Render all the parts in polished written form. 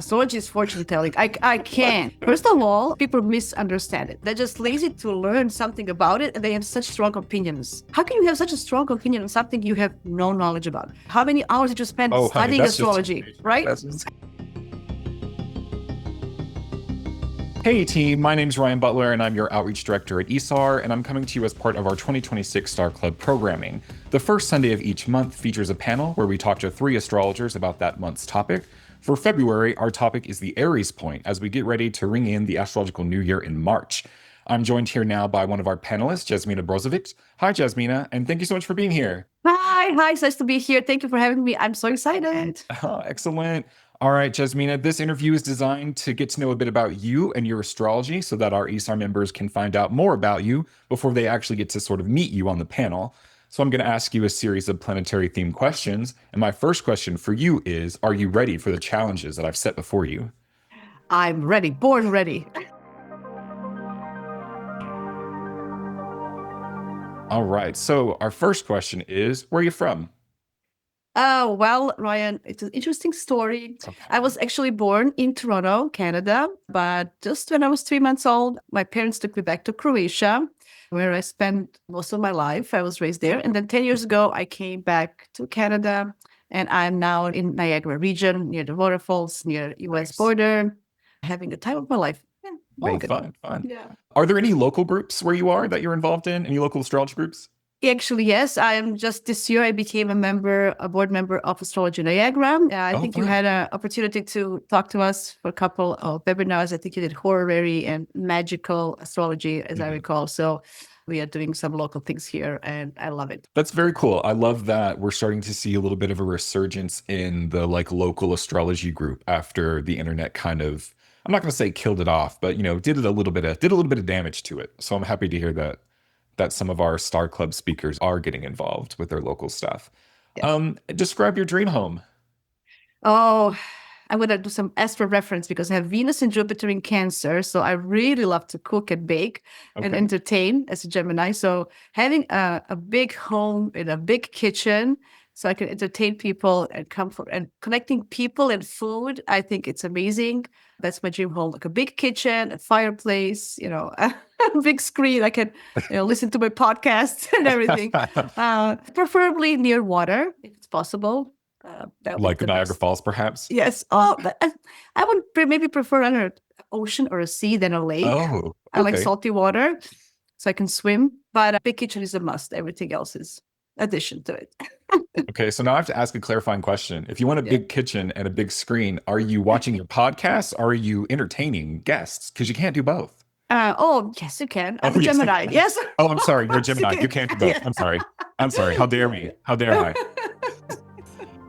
Astrology is fortune telling. I can't. First of all, people misunderstand it. They're just lazy to learn something about it and they have such strong opinions. How can you have such a strong opinion on something you have no knowledge about? How many hours did you spend studying astrology, right? Hey team, my name is Ryan Butler and I'm your outreach director at ISAR, and I'm coming to you as part of our 2026 Star Club programming. The first Sunday of each month features a panel where we talk to 3 astrologers about that month's topic. For February, our topic is the Aries Point as we get ready to ring in the astrological new year in March. I'm joined here now by one of our panelists, Jasmina Brozovic. Hi, Jasmina, and thank you so much for being here. Hi, it's nice to be here. Thank you for having me. I'm so excited. Excellent. All right, Jasmina, this interview is designed to get to know a bit about you and your astrology so that our ISAR members can find out more about you before they actually get to sort of meet you on the panel. So I'm going to ask you a series of planetary themed questions. And my first question for you is, are you ready for the challenges that I've set before you? I'm ready, born ready. All right, so our first question is, where are you from? Oh, well, Ryan, it's an interesting story. Okay. I was actually born in Toronto, Canada, but just when I was 3 months old, my parents took me back to Croatia, where I spent most of my life. I was raised there. And then 10 years ago, I came back to Canada, and I'm now in Niagara region, near the waterfalls, near US border, having the time of my life. Yeah, all good. Fun. Yeah. Are there any local groups where you are that you're involved in? Any local astrology groups? Actually, yes. I am just this year, I became a board member of Astrology Niagara. I think you fun. had an opportunity to talk to us for a couple of webinars. I think you did horary and magical astrology, as I recall. So we are doing some local things here, and I love it. That's very cool. I love that we're starting to see a little bit of a resurgence in the like local astrology group after the internet kind of, I'm not going to say killed it off, but did a little bit of damage to it. So I'm happy to hear that some of our Star Club speakers are getting involved with their local stuff. Yes. Describe your dream home. Oh, I'm going to do some astro reference because I have Venus and Jupiter in Cancer. So I really love to cook and bake and entertain as a Gemini. So having a big home in a big kitchen so I can entertain people and comfort and connecting people and food, I think it's amazing. That's my dream home, like a big kitchen, a fireplace, a big screen. I can listen to my podcasts and everything. Preferably near water, if it's possible. That would Like be the Niagara best. Falls, perhaps? Yes. Oh, I would maybe prefer an ocean or a sea than a lake. Oh, I like okay. salty water, so I can swim. But a big kitchen is a must. Everything else is addition to it. Okay, so now I have to ask a clarifying question. If you want a Yeah. big kitchen and a big screen, are you watching your podcast? Or are you entertaining guests? Because you can't do both. Oh, yes, you can. I'm a yes, Gemini. Yes. Oh, I'm sorry. You're a Yes, you Gemini. can. You can't do both. Yeah. I'm sorry. How dare me? How dare I?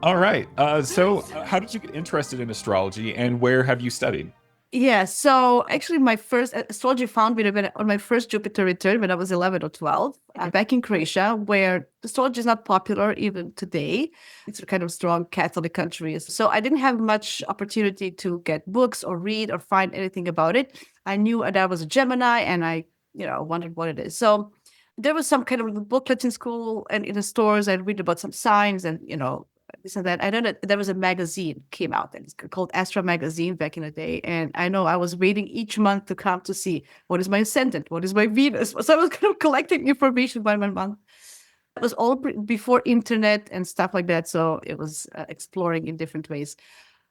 All right. So how did you get interested in astrology and where have you studied? Yeah, so actually my first astrology found me on my first Jupiter return when I was 11 or 12, back in Croatia, where astrology is not popular even today. It's a kind of strong Catholic country. So I didn't have much opportunity to get books or read or find anything about it. I knew that I was a Gemini and I, wondered what it is. So there was some kind of booklet in school and in the stores. I'd read about some signs and, this and that. I know that there was a magazine came out and it's called Astro Magazine back in the day. And I know I was waiting each month to come to see what is my ascendant, what is my Venus. So I was kind of collecting information by month. It was all before internet and stuff like that. So it was exploring in different ways.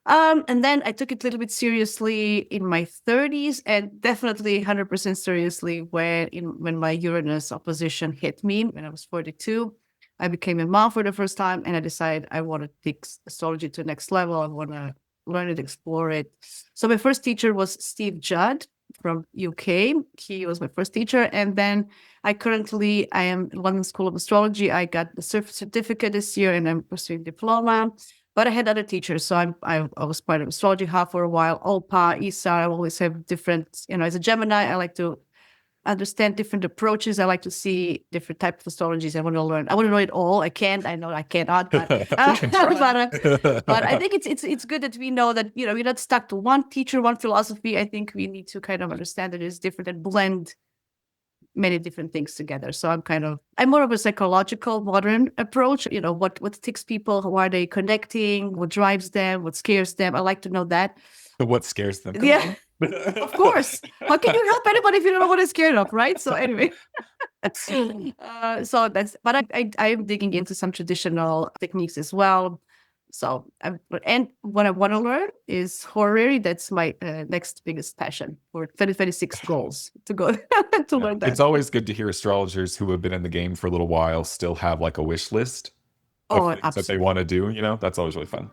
And then I took it a little bit seriously in my 30s and definitely 100% seriously when my Uranus opposition hit me when I was 42. I became a mom for the first time and I decided I want to take astrology to the next level. I want to learn it, explore it. So my first teacher was Steve Judd from UK. He was my first teacher. And then I am in London School of Astrology. I got the certificate this year and I'm pursuing diploma. But I had other teachers. So I was part of Astrology Hub for a while, OPA, ISAR. I always have different, as a Gemini, I like to understand different approaches. I like to see different types of astrologies. I want to learn. I want to know it all. I can't. I know I cannot. But but I think it's good that we know that we're not stuck to one teacher, one philosophy. I think we need to kind of understand that it's different and blend many different things together. So I'm more of a psychological modern approach. What ticks people, how are they connecting, what drives them, what scares them. I like to know that. What scares them? Yeah, of course. How can you help anybody if you don't know what they're scared of, right? So anyway, but I'm digging into some traditional techniques as well. And what I want to learn is horary. That's my next biggest passion for 2026 goals to go to learn that. It's always good to hear astrologers who have been in the game for a little while still have like a wish list of things that they want to do. That's always really fun.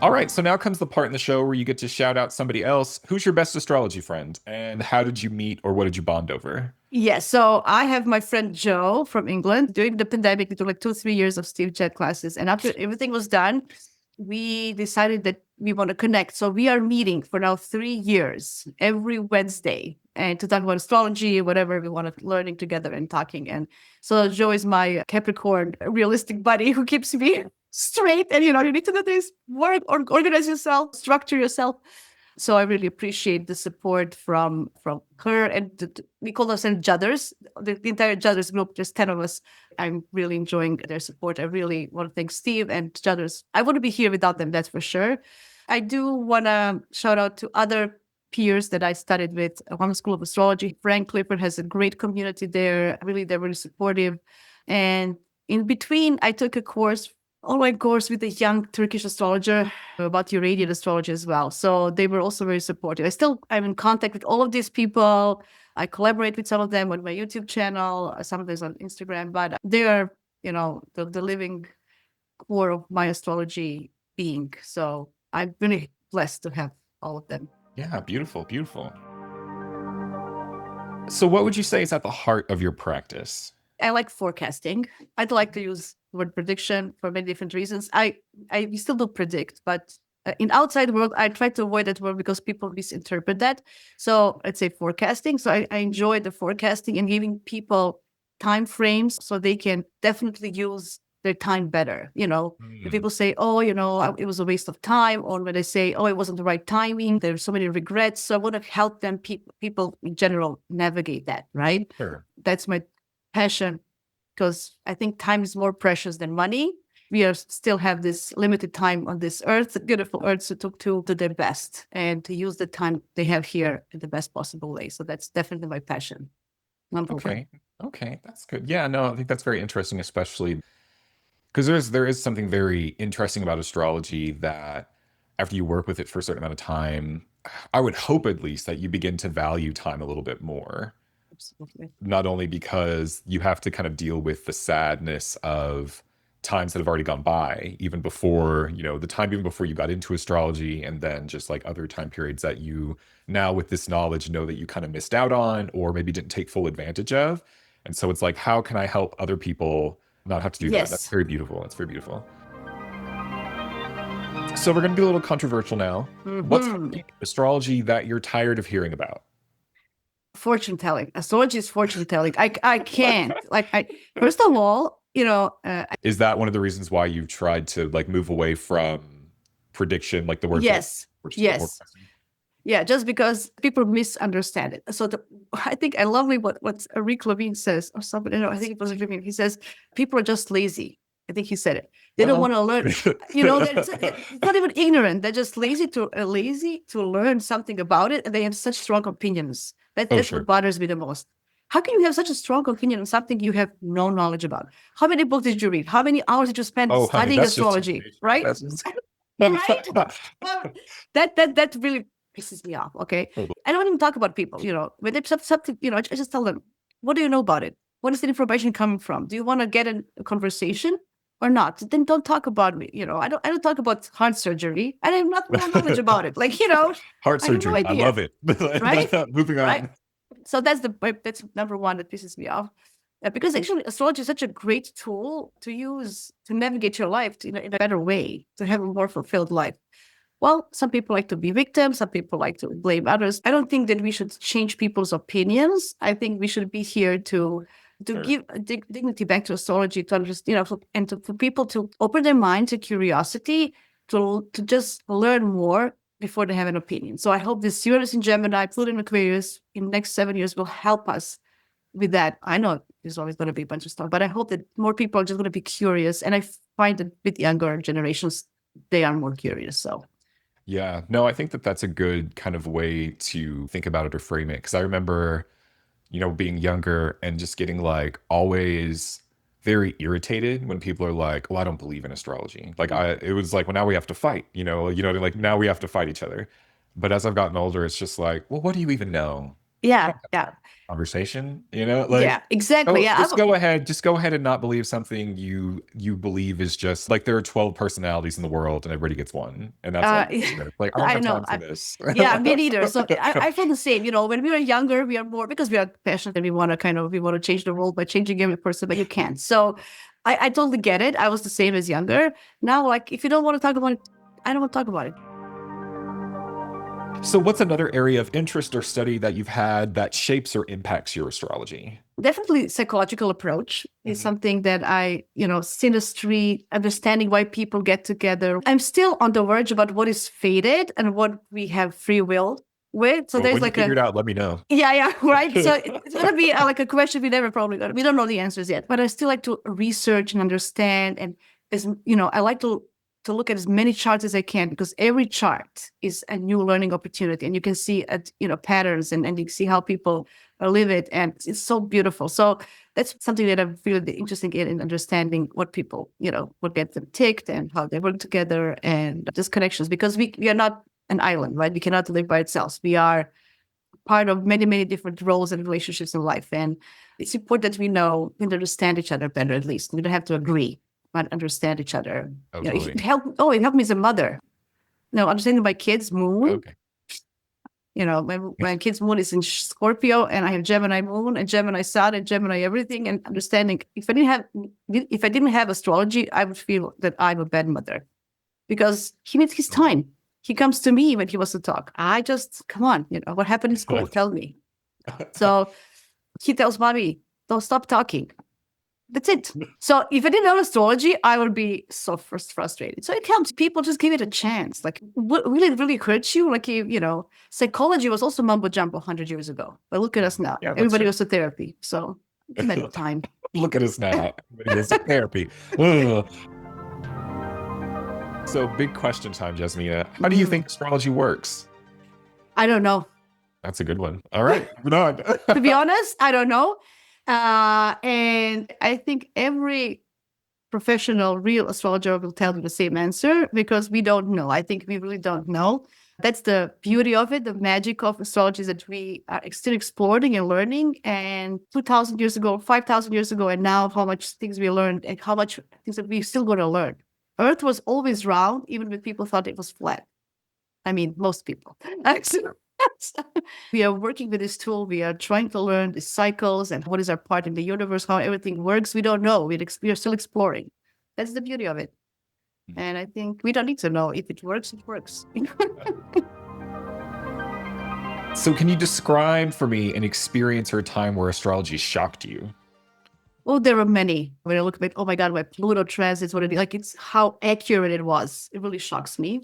All right, so now comes the part in the show where you get to shout out somebody else. Who's your best astrology friend, and how did you meet, or what did you bond over? Yeah, so I have my friend Joe from England. During the pandemic, we took like 2-3 years of Steve Jett classes, and after everything was done, we decided that we want to connect. So we are meeting for now 3 years every Wednesday, and to talk about astrology, whatever we want to learning together and talking. And so Joe is my Capricorn realistic buddy who keeps me straight. And you need to do this work or organize yourself, structure yourself. So I really appreciate the support from her, and we call ourselves Judders, the entire Judders group, just 10 of us. I'm really enjoying their support. I really want to thank Steve and Judders. I wouldn't be here without them, that's for sure. I do want to shout out to other peers that I studied with at One School of Astrology. Frank Clifford has a great community there. They're really supportive. And in between, I took online course with a young Turkish astrologer about Uranian astrology as well. So they were also very supportive. I'm in contact with all of these people. I collaborate with some of them on my YouTube channel, some of them on Instagram, but they are, the living core of my astrology being. So I'm really blessed to have all of them. Yeah, beautiful, beautiful. So what would you say is at the heart of your practice? I like forecasting. I'd like to use the word prediction for many different reasons. We still do predict, but in outside world, I try to avoid that word because people misinterpret that. So let's say forecasting. So I enjoy the forecasting and giving people time frames so they can definitely use their time better. If people say, oh, it was a waste of time, or when they say, oh, it wasn't the right timing, there's so many regrets. So I want to help them, people in general, navigate that, right? Sure. That's my passion, because I think time is more precious than money. We still have this limited time on this earth, beautiful earth, to their best and to use the time they have here in the best possible way. So that's definitely my passion. Okay, that's good. Yeah, no, I think that's very interesting, especially because there is something very interesting about astrology that after you work with it for a certain amount of time, I would hope at least that you begin to value time a little bit more. Absolutely. Not only because you have to kind of deal with the sadness of times that have already gone by, even before, the time even before you got into astrology, and then just like other time periods that you now with this knowledge know that you kind of missed out on or maybe didn't take full advantage of. And so it's like, how can I help other people not have to do that? That's very beautiful. That's very beautiful. So we're going to be a little controversial now. Mm-hmm. What's astrology that you're tired of hearing about? Fortune telling. Astrology is fortune telling. I can't. First of all, is that one of the reasons why you tried to move away from prediction, like the word? Yes. Yeah, just because people misunderstand it. So I think I love what Rick Levine says, or somebody. I think it was Levine. He says people are just lazy. I think he said it. They don't want to learn. It's not even ignorant. They're just lazy to learn something about it, and they have such strong opinions. That's what bothers me the most. How can you have such a strong opinion on something you have no knowledge about? How many books did you read? How many hours did you spend studying astrology? Right? Right? That really pisses me off. Okay, I don't even talk about people. When they something, I just tell them, what do you know about it? What is the information coming from? Do you want to get in a conversation or not? Then don't talk about me. I don't talk about heart surgery. I have no knowledge about it. Heart surgery. I love it. Right? Moving on. Right? So that's number one that pisses me off. Because actually astrology is such a great tool to use to navigate your life in a better way, to have a more fulfilled life. Well, some people like to be victims. Some people like to blame others. I don't think that we should change people's opinions. I think we should be here to give dignity back to astrology, to understand, for people to open their mind to curiosity, to just learn more, before they have an opinion. So I hope this Uranus in Gemini, Pluto in Aquarius in the next 7 years will help us with that. I know there's always going to be a bunch of stuff, but I hope that more people are just going to be curious. And I find that with younger generations, they are more curious. So Yeah, no, I think that that's a good kind of way to think about it or frame it. Because I remember, being younger and just getting like always very irritated when people are like, "Oh, I don't believe in astrology." Like it was like, well, now we have to fight, like now we have to fight each other. But as I've gotten older, it's just like, well, what do you even know? yeah, yeah. Conversation, Yeah, exactly. oh, Yeah, just go ahead and not believe something you believe is just like there are 12 personalities in the uh, and everybody gets one, and that's all. Like I don't I have know. time for this. Yeah, me neither. So I feel the same. When we were younger, we are more because we are passionate and we want to change the world by changing every person, but you can't. So I totally get it. I was the same as younger. Now, like if you don't want to talk about it, I don't want to talk about it. So what's another area of interest or study that you've had that shapes or impacts your astrology? Definitely psychological approach is Mhm. something that synastry, understanding why people get together. I'm still on the verge about what is fated and what we have free will with. So Well, there's when you like figure it out, let me know. yeah, right. So it's going to be like a question we never probably got. We don't know the answers yet, but I still like to research and understand. And I like to look at as many charts as I can because every chart is a new learning opportunity, and you can see patterns and you see how people live it, and it's so beautiful. So that's something that I'm really interested in understanding what people what gets them ticked and how they work together and just connections because we are not an island, right? We cannot live by itself. We are part of many, many different roles and relationships in life. And it's important that we know and understand each other better, at least. We don't have to agree, but understand each other. Oh, It totally. helped me as a mother. Understanding my kid's moon. Okay. My kid's moon is in Scorpio and I have Gemini moon and Gemini sun and Gemini everything. And understanding if I didn't have astrology, I would feel that I'm a bad mother because he needs his time. He comes to me when he wants to talk. I just, come on, what happened in school? Tell me. So he tells mommy, don't stop talking. That's it. So if I didn't know astrology, I would be so frustrated. So it helps people just give it a chance. Like what really, really hurts you. Like, psychology was also mumbo jumbo 100 years ago. But look at us now. Yeah, that's Everybody true. goes to therapy. So it's a matter of time. Look at us now. Everybody goes to therapy. Ugh. So big question time, Jasmina. How do you think astrology works? I don't know. That's a good one. All right, moving on. To be honest, I don't know. And I think every professional, real astrologer will tell you the same answer because we don't know. I think we really don't know. That's the beauty of it. The magic of astrology is that we are still exploring and learning. And 2,000 years ago, 5,000 years ago, and now how much things we learned and how much things that we're still going to learn. Earth was always round, even when people thought it was flat. I mean, most people. We are working with this tool. We are trying to learn the cycles and what is our part in the universe, how everything works. We don't know. We are still exploring. That's the beauty of it. And I think we don't need to know. If it works, it works. So can you describe for me an experience or a time where astrology shocked you? Well, there are many. When I look at, oh my God, my Pluto transits, what it like, it's how accurate it was. It really shocks me.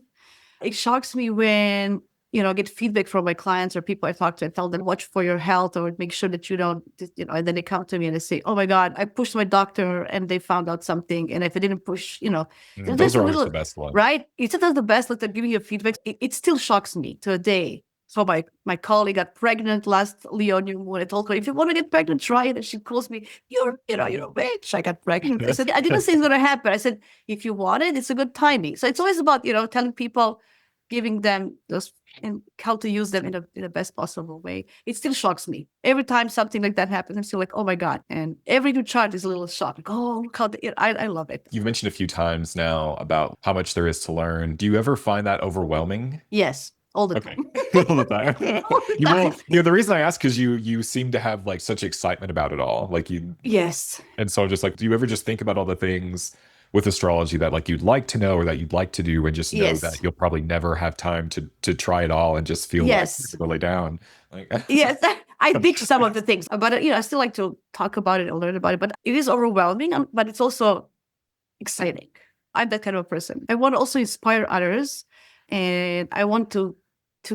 It shocks me when, I get feedback from my clients or people I talk to. I tell them, watch for your health or make sure that you don't, and then they come to me and they say, oh my God, I pushed my doctor and they found out something. And if I didn't push, Those there's a are always little, the best ones. right? It's not the best, like they're giving you feedback. It still shocks me to a day. So my colleague got pregnant last Leo new moon. I told her, if you want to get pregnant, try it. And she calls me, you're a bitch. I got pregnant. I said, I didn't say it's going to happen. I said, if you want it, it's a good timing. So it's always about, telling people, giving them those and how to use them in the best possible way. It still shocks me. Every time something like that happens, I'm still like, oh my God. And every new chart is a little shock. Like, oh, look how I love it. You've mentioned a few times now about how much there is to learn. Do you ever find that overwhelming? Yes. All the time. All the time. The reason I ask is you seem to have like such excitement about it all. Like you Yes. And so I'm just like, do you ever just think about all the things with astrology that like you'd like to know or that you'd like to do and just know that you'll probably never have time to try it all and just feel like you're really down? Like yes, I ditch some of the things, but I still like to talk about it and learn about it. But it is overwhelming, but it's also exciting. I'm that kind of person. I want to also inspire others and I want to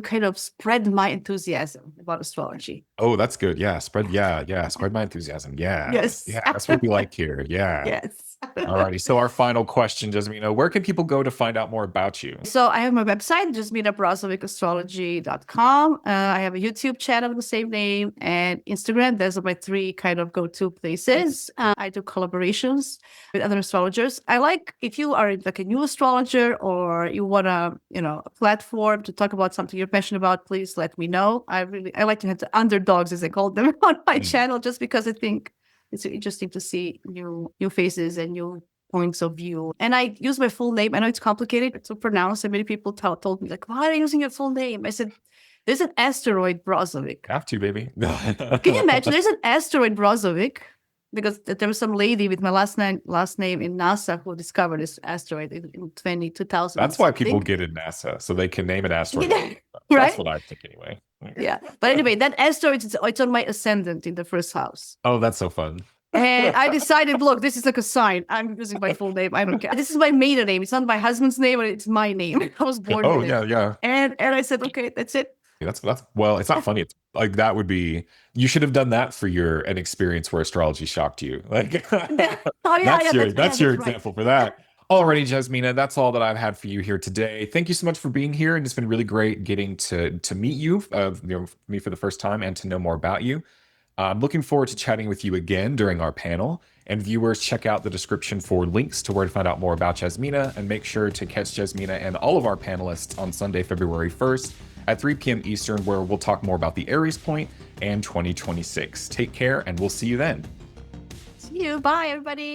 kind of spread my enthusiasm about astrology. Oh, that's good. Yeah. Spread my enthusiasm. Yeah. Yes. Yeah. That's what we like here. Yeah. Yes. Alrighty. So our final question, Jasmina, where can people go to find out more about you? So I have my website, Jasmina Brozovic astrology.com. I have a YouTube channel with the same name and Instagram. Those are my three kind of go-to places. I do collaborations with other astrologers. I like, if you are like a new astrologer or you want a platform to talk about something you're passionate about, please let me know. I like to have the underdogs, as I call them, on my channel, just because I think it's interesting to see new faces and new points of view. And I use my full name. I know it's complicated to pronounce, and many people told me, like, why are you using your full name? I said, there's an asteroid Brozovic. Have to, baby. Can you imagine? There's an asteroid Brozovic, because there was some lady with my last name in NASA who discovered this asteroid in 2000. That's why people get in NASA, so they can name an asteroid. Yeah, That's right? what I think anyway. Yeah. But anyway, that asteroid, it's on my ascendant in the first house. Oh, that's so fun. And I decided, look, this is like a sign. I'm using my full name. I don't care. This is my maiden name. It's not my husband's name, but it's my name. I was born with it. Yeah. And I said, okay, that's it. That's well, it's not funny. It's like, that would be, you should have done that for an experience where astrology shocked you. Like, that's your example for that. Alrighty, Jasmina, that's all that I've had for you here today. Thank you so much for being here, and it's been really great getting to meet you, me for the first time, and to know more about you. I'm looking forward to chatting with you again during our panel. And viewers, check out the description for links to where to find out more about Jasmina, and make sure to catch Jasmina and all of our panelists on Sunday, February 1st at 3 p.m. Eastern, where we'll talk more about the Aries Point and 2026. Take care, and we'll see you then. See you. Bye, everybody.